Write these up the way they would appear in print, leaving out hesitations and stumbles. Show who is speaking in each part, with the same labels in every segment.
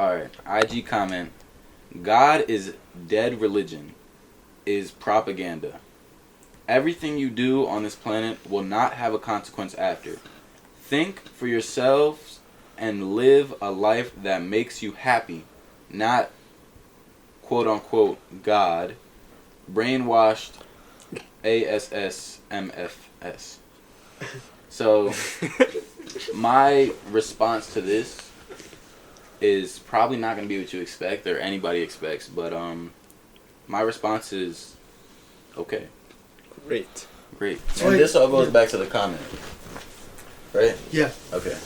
Speaker 1: Alright, IG comment. God is dead religion, is propaganda. Everything you do on this planet will not have a consequence after. Think for yourselves and live a life that makes you happy, not quote unquote God. Brainwashed ASSMFS. So, my response to this is probably not going to be what you expect or anybody expects, but my response is okay.
Speaker 2: Great.
Speaker 1: And this all goes back to the comment, right?
Speaker 3: Yeah.
Speaker 1: Okay.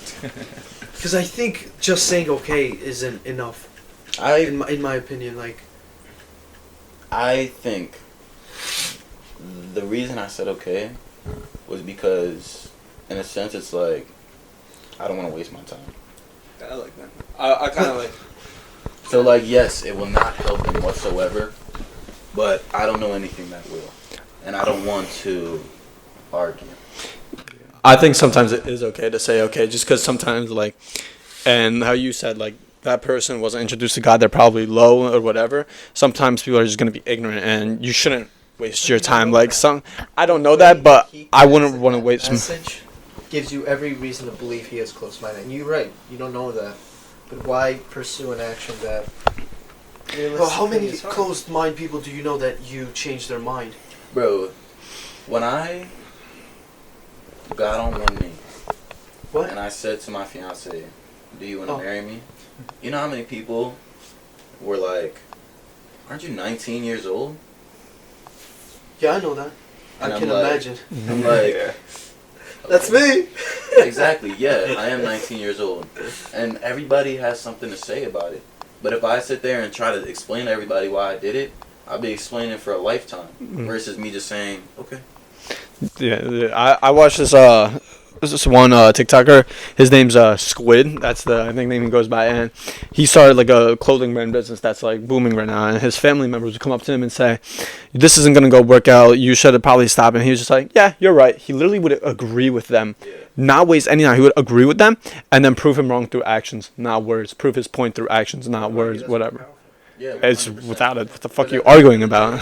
Speaker 3: Because I think just saying okay isn't enough. In my opinion, like.
Speaker 1: I think the reason I said okay was because, in a sense, it's like I don't want to waste my time.
Speaker 2: I like that. I kind of like.
Speaker 1: So, like, yes, it will not help him whatsoever, but I don't know anything that will, and I don't want to argue.
Speaker 2: I think sometimes it is okay to say okay, just because sometimes, like, and how you said, like, that person wasn't introduced to God, they're probably low or whatever. Sometimes people are just going to be ignorant, and you shouldn't waste your time. Like, I don't know that, but I wouldn't want to waste
Speaker 4: message gives you every reason to believe he is close-minded. And you're right, you don't know that. But why pursue an action that...
Speaker 3: Well, how many closed-minded people do you know that you changed their mind?
Speaker 1: Bro, when I got on one knee,
Speaker 3: what?
Speaker 1: And I said to my fiance, do you want to marry me? You know how many people were like, aren't you 19 years old?
Speaker 3: Yeah, I know that.
Speaker 1: And
Speaker 3: I can imagine.
Speaker 1: I'm like...
Speaker 3: Yeah. That's me!
Speaker 1: Exactly, yeah, I am 19 years old. And everybody has something to say about it. But if I sit there and try to explain to everybody why I did it, I'll be explaining for a lifetime. Versus me just saying, okay.
Speaker 2: Yeah, I watched this one TikToker. His name's Squid. That's the I think name he goes by, and he started like a clothing brand business that's like booming right now. And his family members would come up to him and say, "This isn't gonna go work out. You should probably stop." And he was just like, "Yeah, you're right." He literally would agree with them, not waste any time. He would agree with them, and then prove him wrong through actions, not words. Prove his point through actions, not words. Whatever.
Speaker 1: Yeah, 100%.
Speaker 2: It's without it. What the fuck are you arguing about?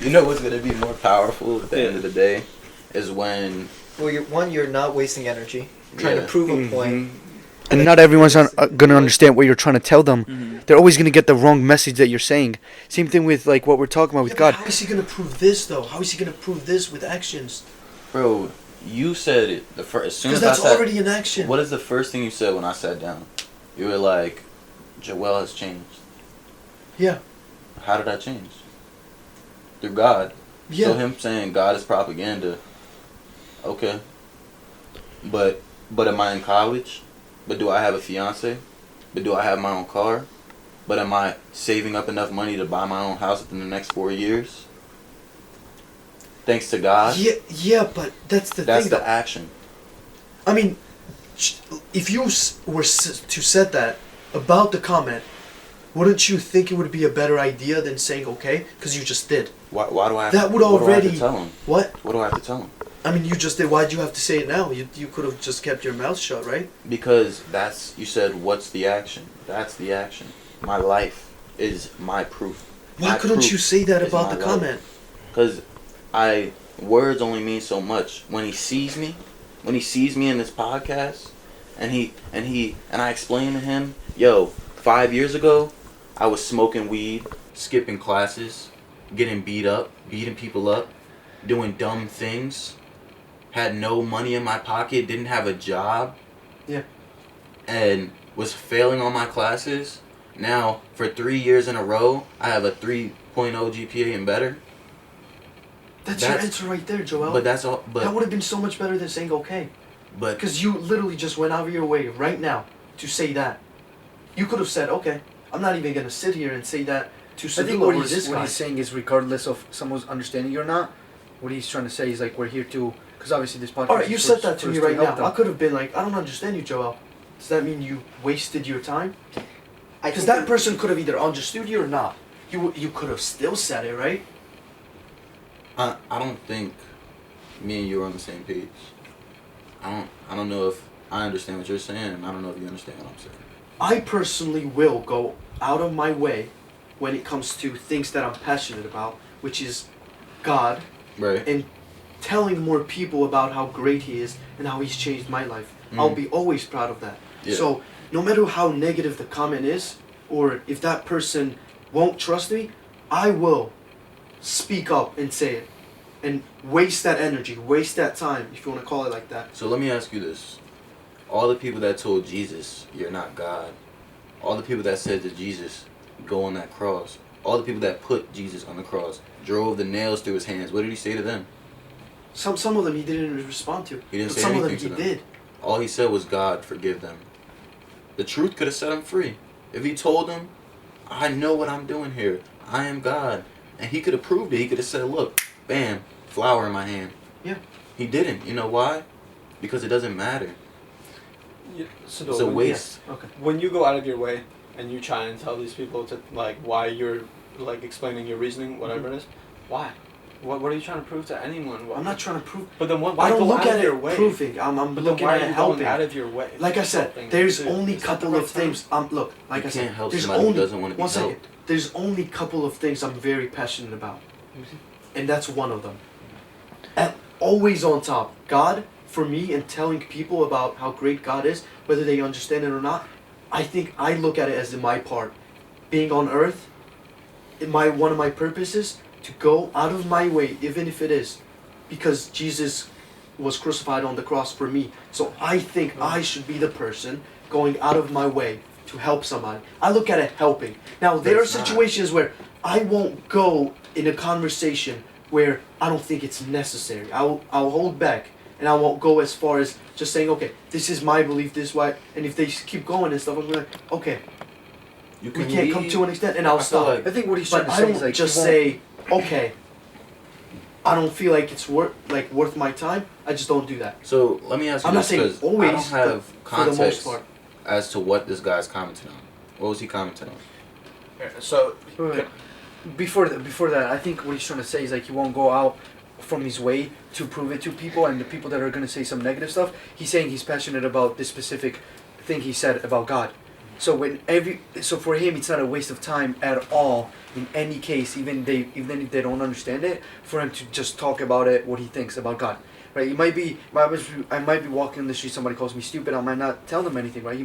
Speaker 1: You know what's gonna be more powerful at the end of the day is when.
Speaker 4: Well, you're not wasting energy trying to prove a point.
Speaker 5: And not everyone's going to understand what you're trying to tell them. They're always going to get the wrong message that you're saying. Same thing with like what we're talking about with God.
Speaker 3: How is he going to prove this, though? How is he going to prove this with actions?
Speaker 1: Bro, you said it as soon as I said...
Speaker 3: Because that's already an action.
Speaker 1: What is the first thing you said when I sat down? You were like, Joel has changed.
Speaker 3: Yeah.
Speaker 1: How did I change? Through God.
Speaker 3: Yeah.
Speaker 1: So him saying God is propaganda... Okay. But am I in college? But do I have a fiance? But do I have my own car? But am I saving up enough money to buy my own house within the next 4 years? Thanks to God?
Speaker 3: Yeah, but that's the thing.
Speaker 1: That's the action.
Speaker 3: I mean, if you were to said that about the comment, wouldn't you think it would be a better idea than saying okay? Because you just did.
Speaker 1: Why do I have
Speaker 3: that
Speaker 1: to,
Speaker 3: would already...
Speaker 1: What do I have to tell him?
Speaker 3: What?
Speaker 1: What do I have to tell him?
Speaker 3: I mean, you just did. Why'd you have to say it now? You could have just kept your mouth shut, right?
Speaker 1: Because you said, what's the action? That's the action. My life is my proof.
Speaker 3: Why couldn't you say that about the comment?
Speaker 1: Because words only mean so much. When he sees me in this podcast, and I explain to him, yo, 5 years ago, I was smoking weed, skipping classes, getting beating people up, doing dumb things, had no money in my pocket, didn't have a job, and was failing on my classes. Now, for 3 years in a row, I have a 3.0 GPA and better.
Speaker 3: That's your answer right there, Joel.
Speaker 1: But that's all. But
Speaker 3: that would have been so much better than saying okay.
Speaker 1: But
Speaker 3: because you literally just went out of your way right now to say that. You could have said, okay, I'm not even gonna sit here and say that to
Speaker 5: I think what he's saying is, regardless of someone's understanding you or not, what he's trying to say is like we're here to, because obviously this podcast.
Speaker 3: All right, you said that to me right now. I could have been like, I don't understand you, Joel. Does that mean you wasted your time? Because that person could have either understood you or not. You could have still said it, right?
Speaker 1: I don't think me and you are on the same page. I don't know if I understand what you're saying, and I don't know if you understand what I'm saying.
Speaker 3: I personally will go out of my way when it comes to things that I'm passionate about, which is God,
Speaker 1: Right.
Speaker 3: and telling more people about how great He is and how He's changed my life. I'll be always proud of that.
Speaker 1: Yeah.
Speaker 3: So no matter how negative the comment is, or if that person won't trust me, I will speak up and say it, and waste that energy, waste that time, if you want to call it like that.
Speaker 1: So let me ask you this. All the people that told Jesus, you're not God, all the people that said to Jesus, go on that cross, all the people that put Jesus on the cross, drove the nails through his hands, what did he say to them?
Speaker 3: Some of them He didn't respond to.
Speaker 1: He didn't
Speaker 3: but
Speaker 1: say
Speaker 3: some of them
Speaker 1: anything
Speaker 3: He
Speaker 1: to them.
Speaker 3: did.
Speaker 1: All he said was, God, forgive them. The truth could have set him free. If he told them, I know what I'm doing here. I am God. And he could have proved it. He could have said, look, bam, flower in my hand.
Speaker 3: Yeah.
Speaker 1: He didn't. You know why? Because it doesn't matter.
Speaker 2: So
Speaker 1: It's a waste.
Speaker 3: Okay.
Speaker 2: when you go out of your way and you try and tell these people to like why you're like explaining your reasoning, whatever it is, why? What are you trying to prove to anyone?
Speaker 3: I'm not trying to prove.
Speaker 2: But then why
Speaker 3: I don't
Speaker 2: go
Speaker 3: look
Speaker 2: out
Speaker 3: at
Speaker 2: of your
Speaker 3: it
Speaker 2: way?
Speaker 3: proving. I'm
Speaker 2: But then
Speaker 3: looking
Speaker 2: why
Speaker 3: at
Speaker 2: are
Speaker 3: it
Speaker 2: you going
Speaker 3: helping.
Speaker 2: out of your way?
Speaker 3: Like I said,
Speaker 2: Helping
Speaker 3: there's
Speaker 2: too.
Speaker 3: only
Speaker 2: Is that
Speaker 3: couple
Speaker 2: the right
Speaker 3: of things. Look, like
Speaker 1: You
Speaker 3: I said,
Speaker 1: can't help
Speaker 3: there's
Speaker 1: somebody who
Speaker 3: only
Speaker 1: doesn't want to be
Speaker 3: one second.
Speaker 1: helped.
Speaker 3: There's only couple of things I'm very passionate about, and that's one of them. And always on top, God for me, and telling people about how great God is, whether they understand it or not. I think I look at it as my part, being on earth. One of my purposes to go out of my way, even if it is because Jesus was crucified on the cross for me. So I think I should be the person going out of my way to help somebody. I look at it helping. Now there are
Speaker 1: That's not.
Speaker 3: situations where I won't go in a conversation where I don't think it's necessary. I'll hold back, and I won't go as far as just saying, okay, this is my belief, this way. And if they keep going and stuff, I'm like, okay,
Speaker 1: You
Speaker 3: we can't come to an extent, and I'll
Speaker 1: I feel
Speaker 3: stop.
Speaker 1: like-
Speaker 5: I think what he's trying
Speaker 3: But
Speaker 5: to
Speaker 3: I
Speaker 5: say
Speaker 3: don't
Speaker 5: is like
Speaker 3: just
Speaker 5: you won't-
Speaker 3: say, okay, I don't feel like it's worth my time. I just don't do that.
Speaker 1: So let me ask you
Speaker 3: I'm not
Speaker 1: this,
Speaker 3: saying
Speaker 1: 'cause
Speaker 3: always,
Speaker 1: I don't have
Speaker 3: for the most
Speaker 1: context
Speaker 3: part.
Speaker 1: as to what this guy's commenting on. What was he commenting on?
Speaker 2: So
Speaker 5: Wait. Before that, I think what he's trying to say is like he won't go out from his way to prove it to people, and the people that are gonna say some negative stuff, he's saying he's passionate about this specific thing he said about God. So so for him, it's not a waste of time at all in any case, even if they don't understand it, for him to just talk about it, what he thinks about God. Right? It might be I might be walking in the street, somebody calls me stupid, I might not tell them anything, right?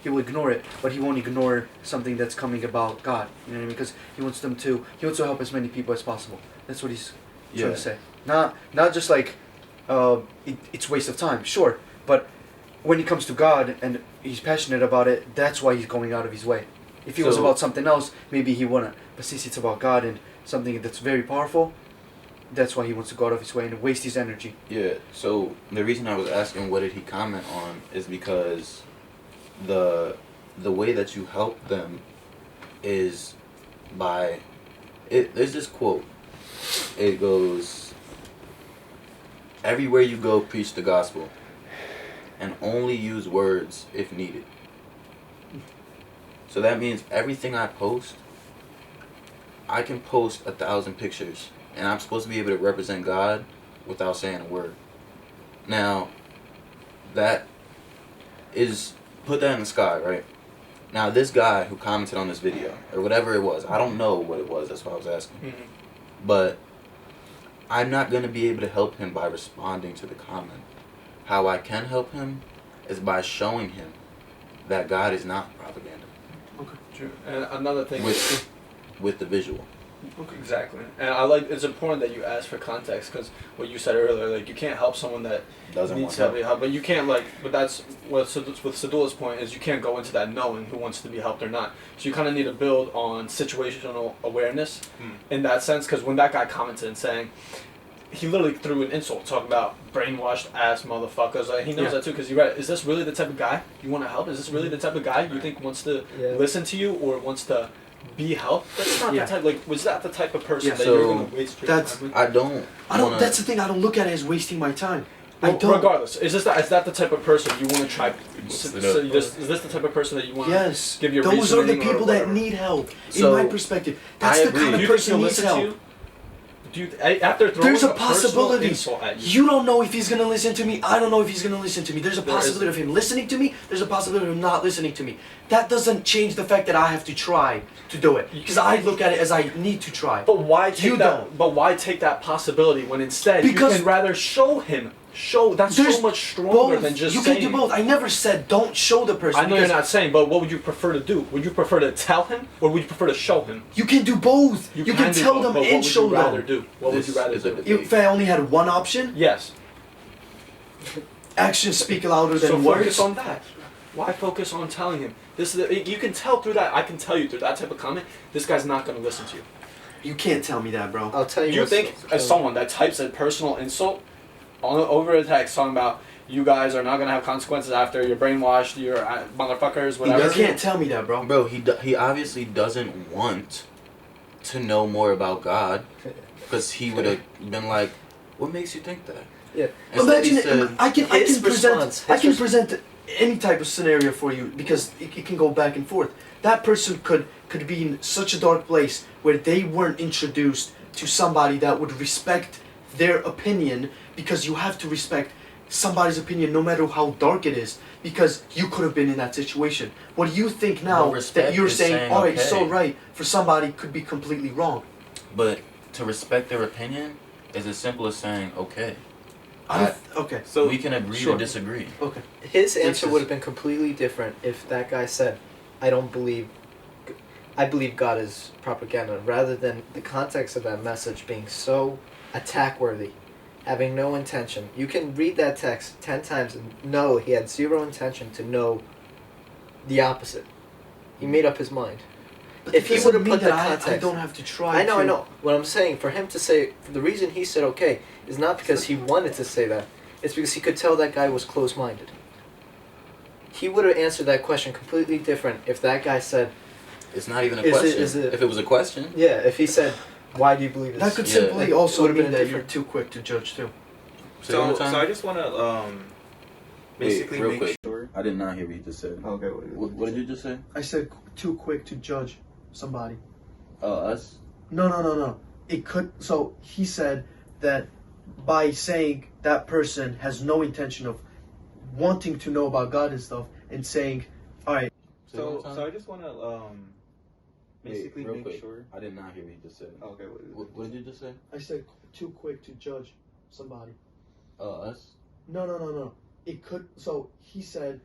Speaker 5: He will ignore it, but he won't ignore something that's coming about God. You know what I mean? Because he wants to help as many people as possible. That's what he's trying to say. Not just like it's waste of time, sure, but when it comes to God and he's passionate about it, that's why he's going out of his way. If it was
Speaker 1: So-
Speaker 5: about something else, maybe he wouldn't. But since it's about God and something that's very powerful, that's why he wants to go out of his way and waste his energy.
Speaker 1: Yeah, so the reason I was asking what did he comment on is because the way that you help them is by there's this quote. It goes, everywhere you go, preach the gospel, and only use words if needed. So that means everything I post, I can post 1,000 pictures, and I'm supposed to be able to represent God without saying a word. Now, that is, put that in the sky, right? Now, this guy who commented on this video, or whatever it was, I don't know what it was, that's why I was asking.
Speaker 2: Mm-hmm.
Speaker 1: But I'm not going to be able to help him by responding to the comment. How I can help him is by showing him that God is not propaganda.
Speaker 2: True. And another thing
Speaker 1: With the visual.
Speaker 2: exactly. And it's important that you ask for context, because what you said earlier, like you can't help someone that
Speaker 1: Doesn't
Speaker 2: needs
Speaker 1: want help.
Speaker 2: help, but you can't but that's what with Sadula's point is you can't go into that knowing who wants to be helped or not. So you kind of need to build on situational awareness in that sense, because when that guy commented and saying, he literally threw an insult talking about brainwashed ass motherfuckers. Like, he knows that too, because he read it. Is this really the type of guy you want to help? Is this really the type of guy you think wants to listen to you or wants to be helped? That's not the type. Like, was that the type of person that you're gonna waste your time with?
Speaker 1: I don't.
Speaker 3: That's the thing. I don't look at it as wasting my time.
Speaker 2: Well,
Speaker 3: I don't.
Speaker 2: regardless, is that the type of person you want to try? Is
Speaker 1: it up.
Speaker 2: this the type of person that you want?
Speaker 3: Yes.
Speaker 2: Give your
Speaker 3: Those are the
Speaker 2: reasoning or
Speaker 3: people that
Speaker 2: whatever?
Speaker 3: need help.
Speaker 1: So,
Speaker 3: in my perspective, that's
Speaker 1: I
Speaker 3: the
Speaker 1: agree.
Speaker 3: kind
Speaker 2: Do
Speaker 3: of
Speaker 2: you think
Speaker 3: person
Speaker 2: he'll
Speaker 3: needs
Speaker 2: listen to
Speaker 3: help.
Speaker 2: you? after throwing
Speaker 3: There's a
Speaker 2: personal
Speaker 3: possibility.
Speaker 2: insult at you?
Speaker 3: You don't know if he's gonna listen to me. I don't know if he's gonna listen to me. There's a possibility of him listening to me. There's a possibility of him not listening to me. That doesn't change the fact that I have to try to do it, because I look at it as I need to try.
Speaker 2: But why take
Speaker 3: You
Speaker 2: that?
Speaker 3: don't.
Speaker 2: But why take that possibility when instead
Speaker 3: Because-
Speaker 2: you can rather show him? That's
Speaker 3: There's
Speaker 2: so much stronger
Speaker 3: both.
Speaker 2: than just
Speaker 3: you
Speaker 2: saying.
Speaker 3: can do both. I never said don't show the person.
Speaker 2: I know you're
Speaker 3: because
Speaker 2: not saying, but what would you prefer to do? Would you prefer to tell him, or would you prefer to show him?
Speaker 3: You can do both. You can
Speaker 2: do
Speaker 3: tell
Speaker 2: both,
Speaker 3: them
Speaker 2: but
Speaker 3: and show
Speaker 2: What would you rather
Speaker 3: them.
Speaker 2: do? What would you
Speaker 1: This
Speaker 2: rather
Speaker 1: is a
Speaker 2: do?
Speaker 1: debate.
Speaker 3: If I only had one option,
Speaker 2: Yes.
Speaker 3: actions speak louder than
Speaker 2: So
Speaker 3: words.
Speaker 2: focus on that. Why focus on telling him? You can tell through that. I can tell you through that type of comment. This guy's not going to listen to you.
Speaker 3: You can't tell me that, bro.
Speaker 4: I'll tell you.
Speaker 2: Do you
Speaker 4: what's-
Speaker 2: think as someone that types a personal insult over a text talking about you guys are not gonna have consequences after you're brainwashed, you're motherfuckers,
Speaker 3: You
Speaker 2: whatever?
Speaker 3: can't tell me that, bro.
Speaker 1: Bro, he obviously doesn't want to know more about God, because he would have been like, "What makes you think that?"
Speaker 4: Yeah.
Speaker 1: Instead he
Speaker 3: Imagine
Speaker 1: said,
Speaker 3: I can
Speaker 4: his
Speaker 3: present
Speaker 4: response-
Speaker 3: I
Speaker 4: his
Speaker 3: can
Speaker 4: res-
Speaker 3: present any type of scenario for you, because it can go back and forth. That person could be in such a dark place where they weren't introduced to somebody that would respect their opinion, because you have to respect somebody's opinion no matter how dark it is, because you could have been in that situation. What do you think now
Speaker 1: Well, respect
Speaker 3: that you're
Speaker 1: is
Speaker 3: saying,
Speaker 1: saying,
Speaker 3: all right,
Speaker 1: okay.
Speaker 3: so right, for somebody could be completely wrong?
Speaker 1: but to respect their opinion is as simple as saying, "Okay,
Speaker 3: Okay.
Speaker 5: So
Speaker 1: we can agree
Speaker 3: sure.
Speaker 1: to disagree."
Speaker 3: Okay.
Speaker 4: His answer
Speaker 3: sense.
Speaker 4: would have been completely different if that guy said, I believe God is propaganda," rather than the context of that message being so attack worthy, having no intention. You can read that text 10 times and know he had zero intention to know the opposite. He made up his mind.
Speaker 3: But
Speaker 4: If
Speaker 3: that
Speaker 4: he
Speaker 3: doesn't
Speaker 4: would've
Speaker 3: mean
Speaker 4: put
Speaker 3: that
Speaker 4: the
Speaker 3: I
Speaker 4: context-
Speaker 3: don't have to try.
Speaker 4: I know. What I'm saying, for him to say, the reason he said okay is not because he wanted to say that. It's because he could tell that guy was close-minded. He would have answered that question completely different if that guy said,
Speaker 1: It's not even a
Speaker 4: Is it-
Speaker 1: question.
Speaker 4: is it-
Speaker 1: If it was a question,
Speaker 4: yeah, if he said, why do you believe this?
Speaker 3: That could
Speaker 1: Yeah.
Speaker 3: simply also
Speaker 4: Would've
Speaker 3: mean
Speaker 4: been a
Speaker 3: that you're
Speaker 4: different-
Speaker 3: too quick to judge too.
Speaker 1: say it one more
Speaker 6: So
Speaker 1: time.
Speaker 6: I just want to basically
Speaker 1: real
Speaker 6: make
Speaker 1: quick.
Speaker 6: sure.
Speaker 1: I did not hear what you just said.
Speaker 6: Okay.
Speaker 1: What did you just say?
Speaker 3: I said too quick to judge somebody.
Speaker 1: Us?
Speaker 3: No. It could. So he said that by saying that person has no intention of wanting to know about God and stuff, and saying, all right,
Speaker 1: Say it one more
Speaker 6: So
Speaker 1: time.
Speaker 6: I just want to basically
Speaker 1: real
Speaker 6: make
Speaker 1: quick.
Speaker 6: sure.
Speaker 1: I did not hear what you just said.
Speaker 6: Okay.
Speaker 1: What did you just say?
Speaker 3: I said too quick to judge somebody.
Speaker 1: Us?
Speaker 3: No. It could. So he said